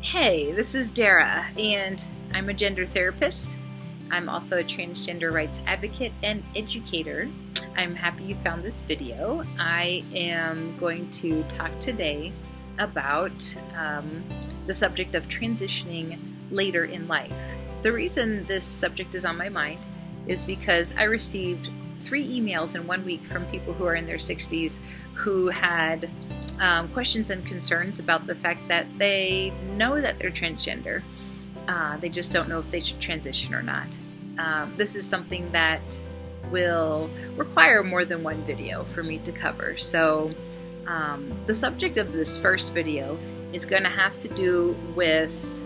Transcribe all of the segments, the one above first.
Hey, this is Dara, and I'm a gender therapist. I'm also a transgender rights advocate and educator. I'm happy you found this video. I am going to talk today about the subject of transitioning later in life. The reason this subject is on my mind is because I received 3 emails in 1 week from people who are in their 60s who had questions and concerns about the fact that they know that they're transgender. They just don't know if they should transition or not. This is something that will require more than one video for me to cover. So the subject of this first video is going to have to do with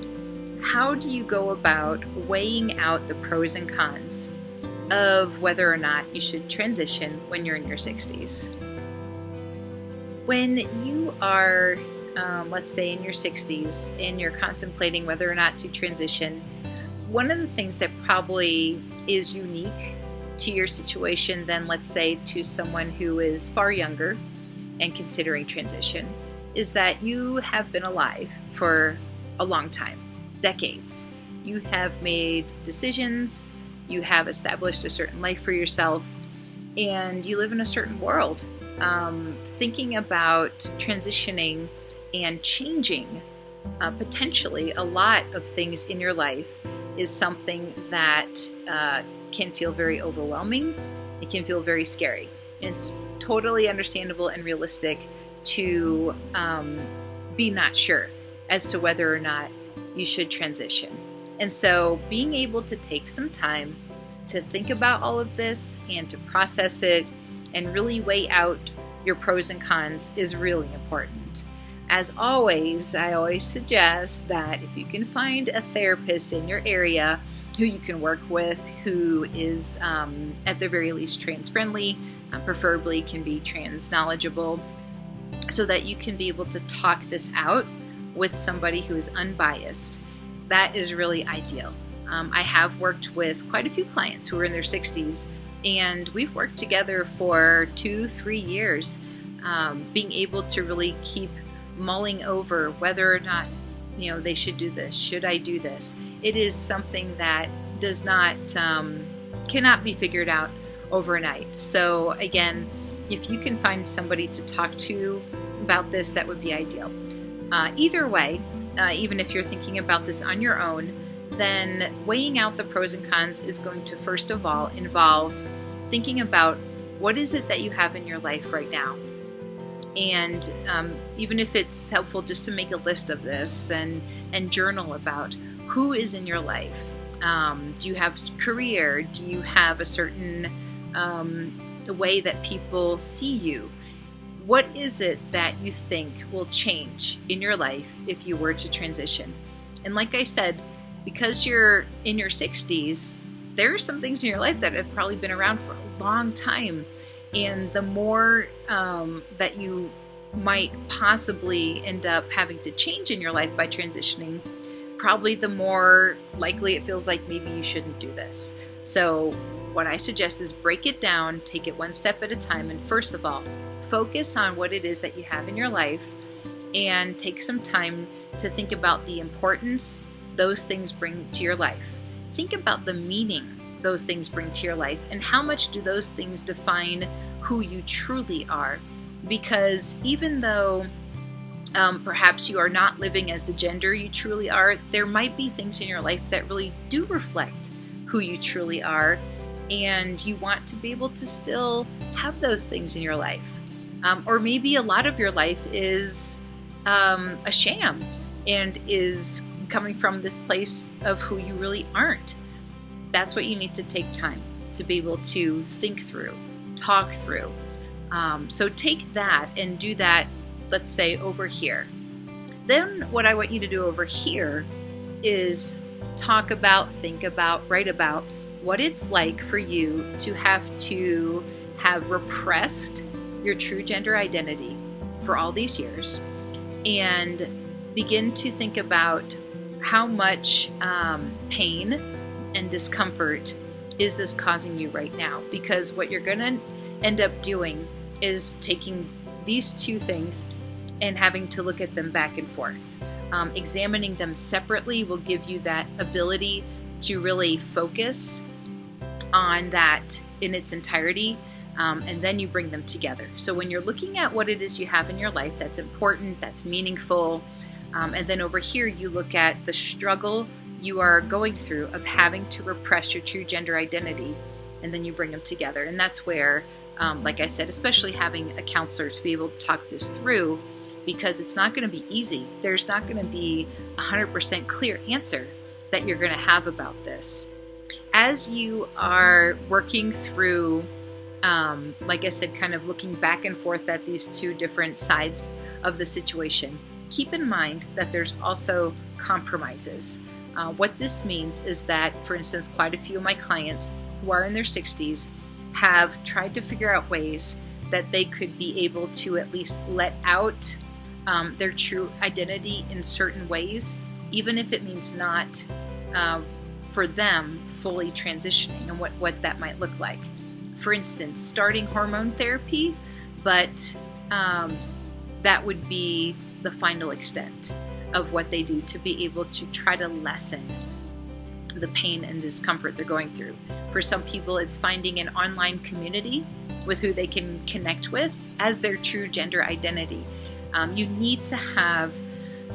how do you go about weighing out the pros and cons of whether or not you should transition when you're in your 60s. When you are, let's say in your 60s, and you're contemplating whether or not to transition, one of the things that probably is unique to your situation than, let's say, to someone who is far younger and considering transition is that you have been alive for a long time, decades. You have made decisions, you have established a certain life for yourself, and you live in a certain world. Thinking about transitioning and changing potentially a lot of things in your life is something that can feel very overwhelming. It can feel very scary. And it's totally understandable and realistic to be not sure as to whether or not you should transition. And so being able to take some time to think about all of this and to process it and really weigh out your pros and cons is really important. As always, I always suggest that if you can find a therapist in your area who you can work with, who is at the very least trans friendly, preferably can be trans knowledgeable, so that you can be able to talk this out with somebody who is unbiased, that is really ideal. I have worked with quite a few clients who are in their 60s, and we've worked together for 2-3 years, being able to really keep mulling over whether or not, they should do this. Should I do this? It is something that does not, cannot be figured out overnight. So again, if you can find somebody to talk to about this, that would be ideal. Either way, even if you're thinking about this on your own, then weighing out the pros and cons is going to first of all involve thinking about what is it that you have in your life right now. And even if it's helpful just to make a list of this and journal about who is in your life. Do you have career? Do you have a certain way that people see you? What is it that you think will change in your life if you were to transition? And like I said, because you're in your 60s, there are some things in your life that have probably been around for a long time. And the more that you might possibly end up having to change in your life by transitioning, probably the more likely it feels like maybe you shouldn't do this. So what I suggest is break it down, take it one step at a time, and first of all, focus on what it is that you have in your life and take some time to think about the importance those things bring to your life. Think about the meaning those things bring to your life and how much do those things define who you truly are. Because even though perhaps you are not living as the gender you truly are, there might be things in your life that really do reflect who you truly are, and you want to be able to still have those things in your life. Or maybe a lot of your life is a sham and is coming from this place of who you really aren't. That's what you need to take time to be able to think through, talk through. So take that and do that, let's say, over here. Then what I want you to do over here is talk about, think about, write about what it's like for you to have repressed your true gender identity for all these years, and begin to think about how much pain and discomfort is this causing you right now. Because what you're going to end up doing is taking these two things and having to look at them back and forth. Examining them separately will give you that ability to really focus on that in its entirety, and then you bring them together. So when you're looking at what it is you have in your life that's important, that's meaningful, and then over here you look at the struggle you are going through of having to repress your true gender identity, and then you bring them together. And that's where, like I said, especially having a counselor to be able to talk this through, because it's not going to be easy. There's not going to be 100% clear answer that you're going to have about this. As you are working through, like I said, kind of looking back and forth at these two different sides of the situation, keep in mind that there's also compromises. What this means is that, for instance, quite a few of my clients who are in their 60s have tried to figure out ways that they could be able to at least let out their true identity in certain ways, even if it means not for them fully transitioning, and what that might look like. For instance, starting hormone therapy, but that would be the final extent of what they do to be able to try to lessen the pain and discomfort they're going through. For some people, it's finding an online community with who they can connect with as their true gender identity. You need to have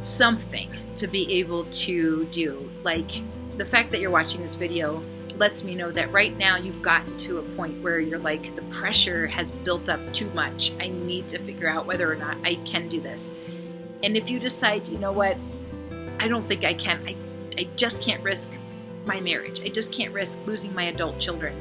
something to be able to do. Like, the fact that you're watching this video lets me know that right now you've gotten to a point where you're like, the pressure has built up too much. I need to figure out whether or not I can do this. And if you decide, you know what, I don't think I can. I just can't risk my marriage. I just can't risk losing my adult children.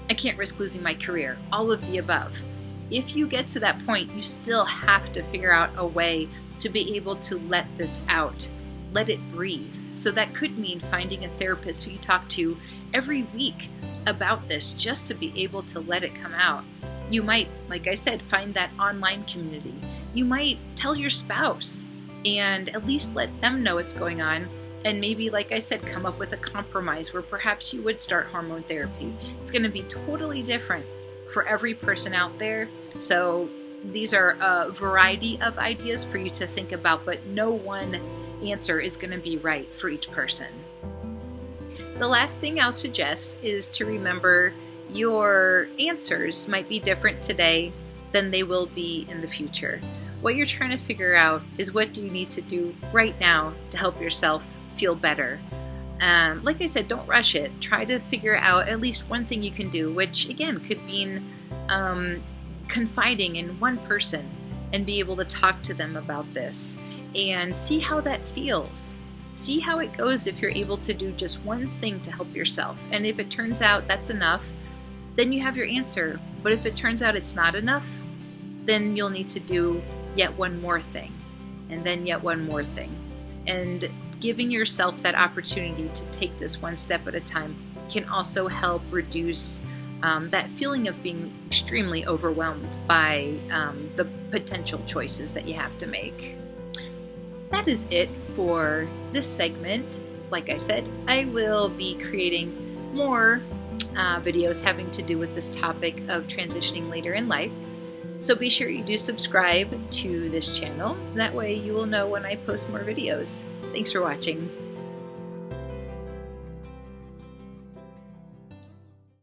I can't risk losing my career. All of the above. If you get to that point, you still have to figure out a way to be able to let this out. Let it breathe. So that could mean finding a therapist who you talk to every week about this, just to be able to let it come out. You might, like I said, find that online community. You might tell your spouse and at least let them know what's going on. And maybe, like I said, come up with a compromise where perhaps you would start hormone therapy. It's going to be totally different for every person out there. So these are a variety of ideas for you to think about, but no one answer is going to be right for each person. The last thing I'll suggest is to remember your answers might be different today than they will be in the future. What you're trying to figure out is, what do you need to do right now to help yourself feel better? Like I said, don't rush it. Try to figure out at least one thing you can do, which again could mean confiding in one person and be able to talk to them about this and see how that feels. See how it goes if you're able to do just one thing to help yourself. And if it turns out that's enough, then you have your answer. But if it turns out it's not enough, then you'll need to do yet one more thing, and then yet one more thing. And giving yourself that opportunity to take this one step at a time can also help reduce that feeling of being extremely overwhelmed by the potential choices that you have to make. That is it for this segment. Like I said, I will be creating more videos having to do with this topic of transitioning later in life. So be sure you do subscribe to this channel. That way you will know when I post more videos. Thanks for watching.